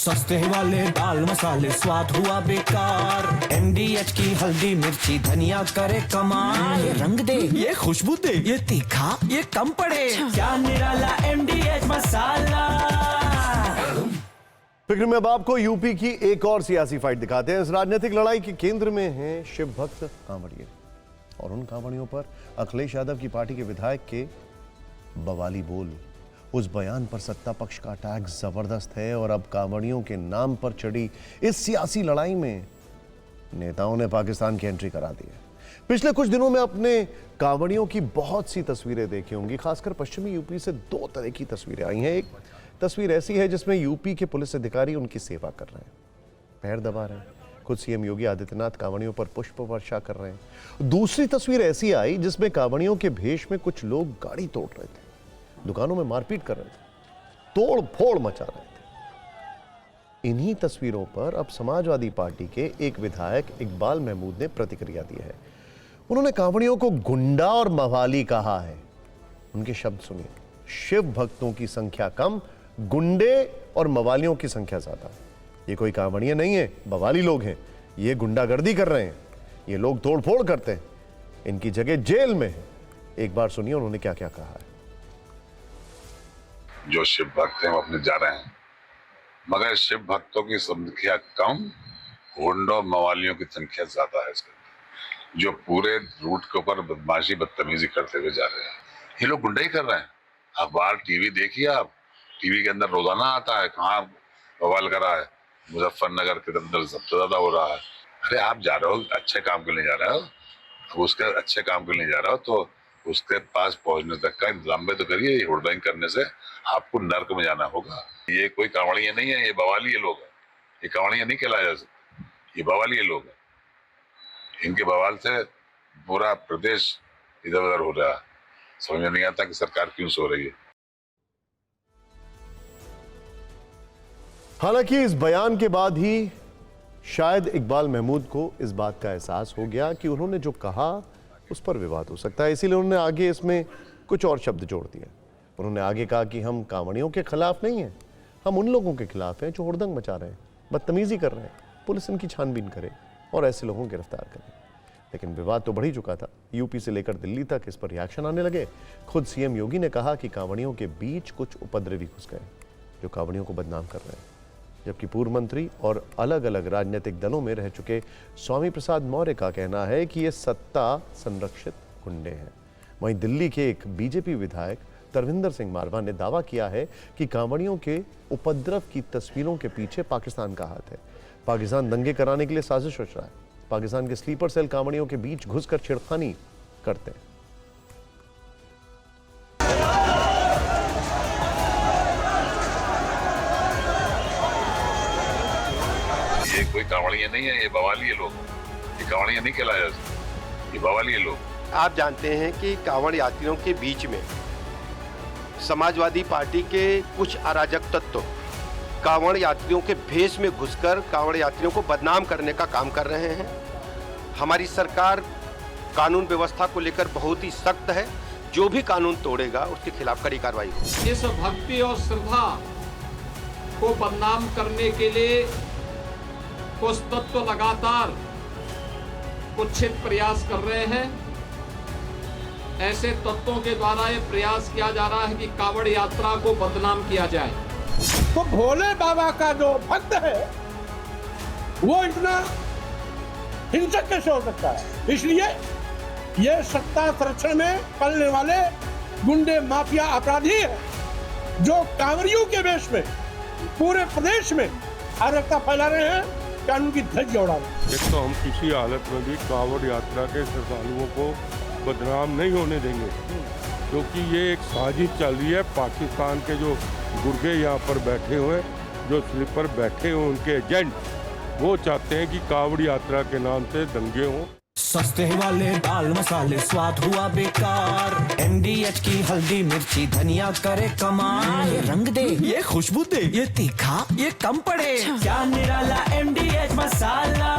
सस्ते वाले दाल मसाले स्वाद हुआ बेकार। MDH की हल्दी मिर्ची धनिया करे कमाल। ये रंग दे, ये खुशबू दे, ये तीखा, ये कम पड़े। क्या निराला MDH मसाला। फिक्र में अब आपको यूपी की एक और सियासी फाइट दिखाते हैं। इस राजनीतिक लड़ाई के केंद्र में हैं शिव भक्त कांवड़िए और उन कांवड़ियों पर अखिलेश यादव की पार्टी के विधायक के बवाली बोल। उस बयान पर सत्ता पक्ष का अटैक जबरदस्त है और अब कांवड़ियों के नाम पर चढ़ी इस सियासी लड़ाई में नेताओं ने पाकिस्तान की एंट्री करा दी है। पिछले कुछ दिनों में अपने कांवड़ियों की बहुत सी तस्वीरें देखी होंगी। खासकर पश्चिमी यूपी से दो तरह की तस्वीरें आई हैं। एक तस्वीर ऐसी है जिसमें यूपी के पुलिस अधिकारी उनकी सेवा कर रहे हैं, पैर दबा रहे हैं। खुद सीएम योगी आदित्यनाथ कांवड़ियों पर पुष्प वर्षा कर रहे हैं। दूसरी तस्वीर ऐसी आई जिसमें कांवड़ियों के भेष में कुछ लोग गाड़ी तोड़ रहे थे, दुकानों में मारपीट कर रहे थे, तोड़ फोड़ मचा रहे थे। इन्हीं तस्वीरों पर अब समाजवादी पार्टी के एक विधायक इकबाल महमूद ने प्रतिक्रिया दी है। उन्होंने कांवड़ियों को गुंडा और मवाली कहा है। उनके शब्द सुनिए। शिव भक्तों की संख्या कम, गुंडे और मवालियों की संख्या ज्यादा। ये कोई कांवड़िए नहीं है, बवाली लोग हैं। ये गुंडागर्दी कर रहे हैं, ये लोग तोड़फोड़ करते हैं, इनकी जगह जेल में है। एक बार सुनिए उन्होंने क्या क्या कहा है। जो शिव भक्त हैं वो अपने जा रहे हैं, मगर शिव भक्तों की संख्या कम, गुंडों मवालियों की संख्या ज्यादा है। इसके जो पूरे रूट के ऊपर बदमाशी बदतमीजी करते हुए जा रहे हैं, ये लोग गुंडा ही कर रहे हैं। अखबार टीवी देखिए आप, टीवी के अंदर रोजाना आता है कहाँ बवाल करा है, मुजफ्फरनगर के अंदर सबसे ज्यादा हो रहा है। अरे आप जा रहे हो अच्छे काम के लिए जा रहे हो, अब उसके अच्छे काम के लिए जा रहे हो तो उसके पास पहुंचने तक का इंतजाम भी तो करिए। होल्डिंग करने से आपको नर्क में जाना होगा। ये कोई कांवड़िया नहीं है, ये बवालिए लोग हैं। ये कांवड़िया नहीं कहलाया जा सकता, ये बवालिए लोग हैं। इनके बवाल से पूरा प्रदेश इधर उधर हो रहा है। समझ में नहीं आता कि सरकार क्यों सो रही है। हालांकि इस बयान के बाद ही शायद इकबाल महमूद को इस बात का एहसास हो गया कि उन्होंने जो कहा उस पर विवाद हो सकता है, इसीलिए उन्होंने आगे इसमें कुछ और शब्द जोड़ दिए। उन्होंने आगे कहा कि हम कांवड़ियों के खिलाफ नहीं हैं, हम उन लोगों के खिलाफ हैं जो हुड़दंग मचा रहे हैं, बदतमीजी कर रहे हैं। पुलिस इनकी छानबीन करे और ऐसे लोगों को गिरफ्तार करे। लेकिन विवाद तो बढ़ ही चुका था। यूपी से लेकर दिल्ली तक इस पर रिएक्शन आने लगे। खुद सीएम योगी ने कहा कि कांवड़ियों के बीच कुछ उपद्रवी घुस गए जो कांवड़ियों को बदनाम कर रहे हैं। जबकि पूर्व मंत्री और अलग अलग राजनीतिक दलों में रह चुके स्वामी प्रसाद मौर्य का कहना है कि ये सत्ता संरक्षित गुंडे हैं। वहीं दिल्ली के एक बीजेपी विधायक तरविंदर सिंह मारवा ने दावा किया है कि कांवड़ियों के उपद्रव की तस्वीरों के पीछे पाकिस्तान का हाथ है। पाकिस्तान दंगे कराने के लिए साजिश रच रहा है। पाकिस्तान के स्लीपर सेल कांवड़ियों के बीच घुसकर छेड़खानी करते हैं। ये कोई कांवड़िया नहीं है, ये बवालिए लोग। ये कांवड़िया नहीं कहलाया जा सकता, ये बवालिए लोग। आप जानते हैं कि कांवड़ यात्रियों के बीच में समाजवादी पार्टी के कुछ अराजक तत्व कांवड़ यात्रियों के भेष में घुसकर कांवड़ यात्रियों को बदनाम करने का काम कर रहे हैं। हमारी सरकार कानून व्यवस्था को लेकर बहुत ही सख्त है। जो भी कानून तोड़ेगा उसके खिलाफ कड़ी कार्रवाई होगी। इस भक्ति और श्रद्धा को बदनाम करने के लिए कुछ तत्व लगातार कुत्सित प्रयास कर रहे हैं। ऐसे तत्वों के द्वारा ये प्रयास किया जा रहा है कि कांवड़ यात्रा को बदनाम किया जाए। तो भोले बाबा का जो भक्त है वो इतना हिंसक कैसे हो सकता है? इसलिए ये सत्ता संरक्षण में पलने वाले गुंडे माफिया अपराधी है जो कांवड़ियों के वेश में पूरे प्रदेश में अराजकता फैला रहे हैं, कानून की धज्जियां उड़ा रहे हैं। एक तो हम किसी हालत में भी कांवड़ यात्रा के श्रद्धालुओं को बदनाम नहीं होने देंगे, क्योंकि ये एक साजिश चल रही है। पाकिस्तान के जो गुर्गे यहाँ पर बैठे हुए, जो स्लीपर बैठे हुए, उनके एजेंट, वो चाहते हैं कि कांवड़ यात्रा के नाम से दंगे हों। सस्ते वाले दाल मसाले स्वाद हुआ बेकार। MDH की हल्दी मिर्ची धनिया करे कमाल। ये रंग दे, ये खुशबू दे, ये तीखा, ये कम पड़े। क्या निराला MDH मसाला।